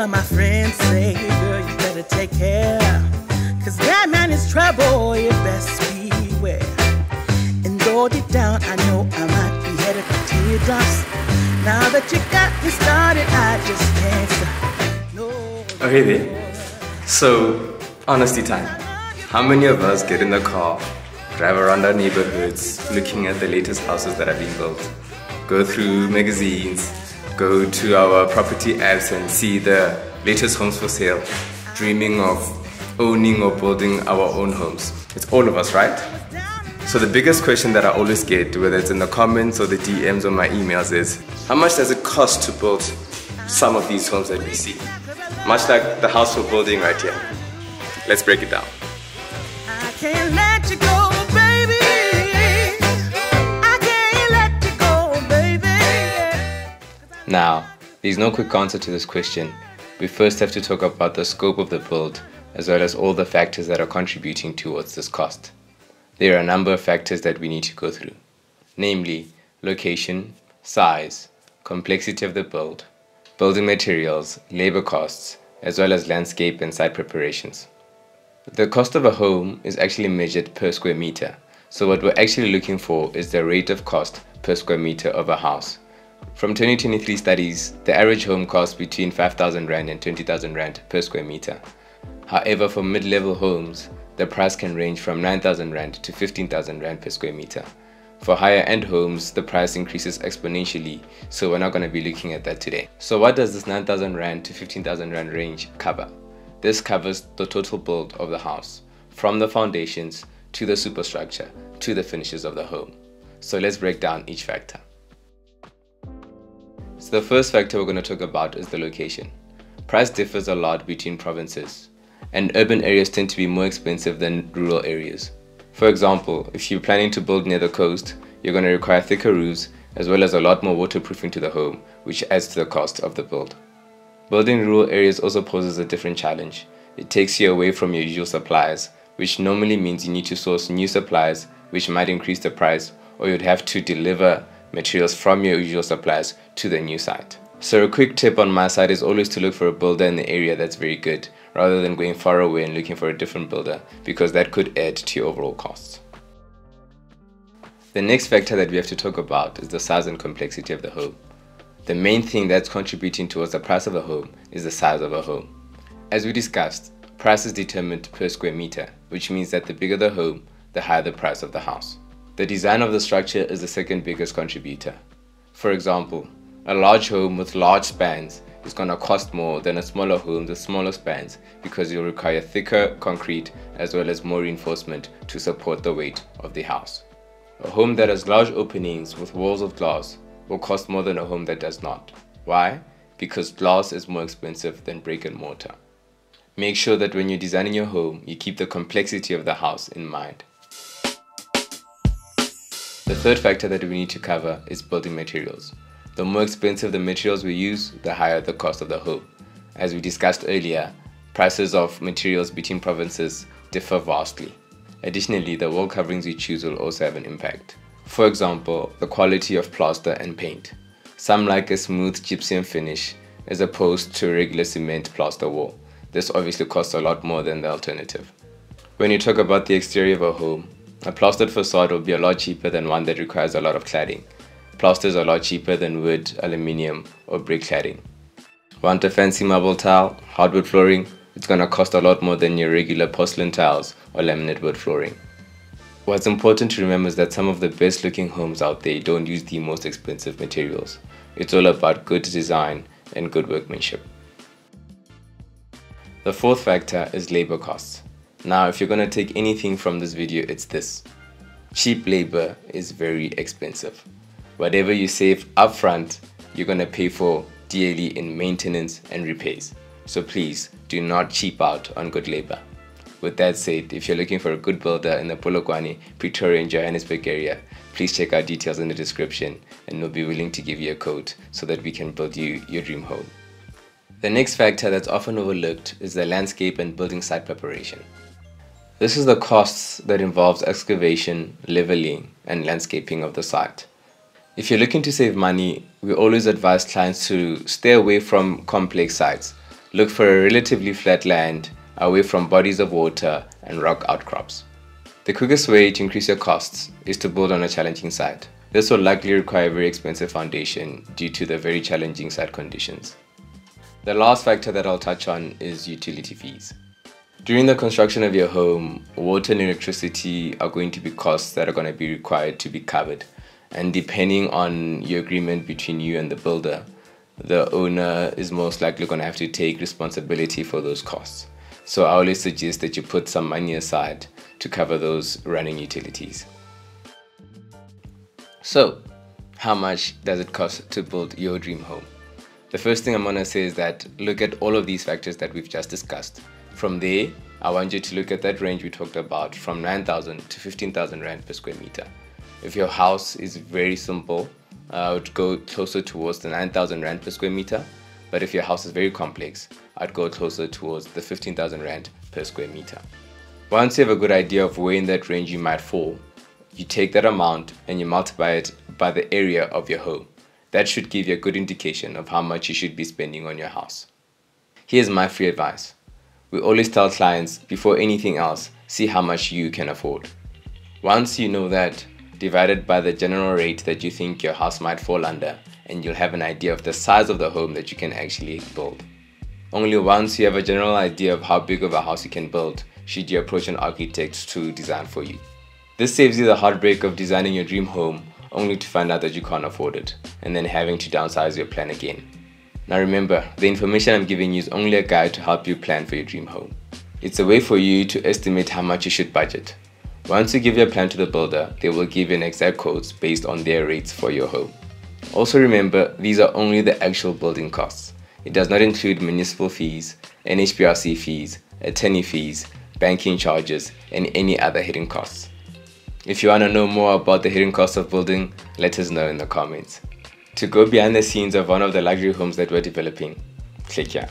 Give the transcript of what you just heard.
of my friends say, girl, you better take care, 'cause that man is trouble, you best beware. And though deep down I know I might be headed for teardrops, now that you got me started, I just can't stop. No. Oh, hey there. So, honesty time. How many of us get in the car, drive around our neighborhoods, looking at the latest houses that are being built, go through magazines, go to our property apps and see the latest homes for sale, dreaming of owning or building our own homes? It's all of us, right? So the biggest question that I always get, whether it's in the comments or the DMs or my emails, is how much does it cost to build some of these homes that we see? Much like the house we're building right here. Let's break it down. I can't let you go, baby. I can't let you go, baby. Now, there's no quick answer to this question. We first have to talk about the scope of the build, as well as all the factors that are contributing towards this cost. There are a number of factors that we need to go through, namely location, size, complexity of the build, building materials, labor costs, as well as landscape and site preparations. The cost of a home is actually measured per square meter, so what we're actually looking for is the rate of cost per square meter of a house. From 2023 studies, the average home costs between 5,000 Rand and 20,000 Rand per square meter. However, for mid-level homes, the price can range from 9,000 Rand to 15,000 Rand per square meter. For higher-end homes, the price increases exponentially, so we're not going to be looking at that today. So what does this 9,000 Rand to 15,000 Rand range cover? This covers the total build of the house, from the foundations to the superstructure to the finishes of the home. So let's break down each factor. So the first factor we're going to talk about is the location. Price differs a lot between provinces, and urban areas tend to be more expensive than rural areas. For example, if you're planning to build near the coast, you're going to require thicker roofs as well as a lot more waterproofing to the home, which adds to the cost of the build. Building in rural areas also poses a different challenge. It takes you away from your usual suppliers, which normally means you need to source new supplies, which might increase the price, or you'd have to deliver materials from your usual suppliers to the new site. So a quick tip on my side is always to look for a builder in the area that's very good, rather than going far away and looking for a different builder, because that could add to your overall costs. The next factor that we have to talk about is the size and complexity of the home. The main thing that's contributing towards the price of a home is the size of a home. As we discussed, price is determined per square meter, which means that the bigger the home, the higher the price of the house. The design of the structure is the second biggest contributor. For example, a large home with large spans is going to cost more than a smaller home with smaller spans, because you'll require thicker concrete as well as more reinforcement to support the weight of the house. A home that has large openings with walls of glass will cost more than a home that does not. Why? Because glass is more expensive than brick and mortar. Make sure that when you're designing your home, you keep the complexity of the house in mind. The third factor that we need to cover is building materials. The more expensive the materials we use, the higher the cost of the home. As we discussed earlier, prices of materials between provinces differ vastly. Additionally, the wall coverings we choose will also have an impact. For example, the quality of plaster and paint. Some like a smooth gypsum finish as opposed to a regular cement plaster wall. This obviously costs a lot more than the alternative. When you talk about the exterior of a home, a plastered facade will be a lot cheaper than one that requires a lot of cladding. Plasters are a lot cheaper than wood, aluminium, or brick cladding. Want a fancy marble tile, hardwood flooring? It's gonna cost a lot more than your regular porcelain tiles or laminate wood flooring. What's important to remember is that some of the best looking homes out there don't use the most expensive materials. It's all about good design and good workmanship. The fourth factor is labor costs. Now, if you're gonna take anything from this video, it's this. Cheap labor is very expensive. Whatever you save upfront, you're gonna pay for dearly in maintenance and repairs. So please do not cheap out on good labor. With that said, if you're looking for a good builder in the Polokwane, Pretoria and Johannesburg area, please check our details in the description and we'll be willing to give you a code so that we can build you your dream home. The next factor that's often overlooked is the landscape and building site preparation. This is the costs that involves excavation, leveling, and landscaping of the site. If you're looking to save money, we always advise clients to stay away from complex sites. Look for a relatively flat land away from bodies of water and rock outcrops. The quickest way to increase your costs is to build on a challenging site. This will likely require a very expensive foundation due to the very challenging site conditions. The last factor that I'll touch on is utility fees. During the construction of your home, water and electricity are going to be costs that are going to be required to be covered. And depending on your agreement between you and the builder, the owner is most likely going to have to take responsibility for those costs. So I always suggest that you put some money aside to cover those running utilities. So, how much does it cost to build your dream home? The first thing I'm going to say is that look at all of these factors that we've just discussed. From there, I want you to look at that range we talked about from 9,000 to 15,000 Rand per square meter. If your house is very simple, I would go closer towards the 9,000 Rand per square meter. But if your house is very complex, I'd go closer towards the 15,000 Rand per square meter. Once you have a good idea of where in that range you might fall, you take that amount and you multiply it by the area of your home. That should give you a good indication of how much you should be spending on your house. Here's my free advice. We always tell clients, before anything else, see how much you can afford. Once you know that, divide it by the general rate that you think your house might fall under, and you'll have an idea of the size of the home that you can actually build. Only once you have a general idea of how big of a house you can build, should you approach an architect to design for you. This saves you the heartbreak of designing your dream home only to find out that you can't afford it, and then having to downsize your plan again. Now remember, the information I'm giving you is only a guide to help you plan for your dream home. It's a way for you to estimate how much you should budget. Once you give your plan to the builder, they will give you an exact quotes based on their rates for your home. Also remember, these are only the actual building costs. It does not include municipal fees, NHBRC fees, attorney fees, banking charges, and any other hidden costs. If you want to know more about the hidden costs of building, let us know in the comments. To go behind the scenes of one of the luxury homes that we're developing, click here.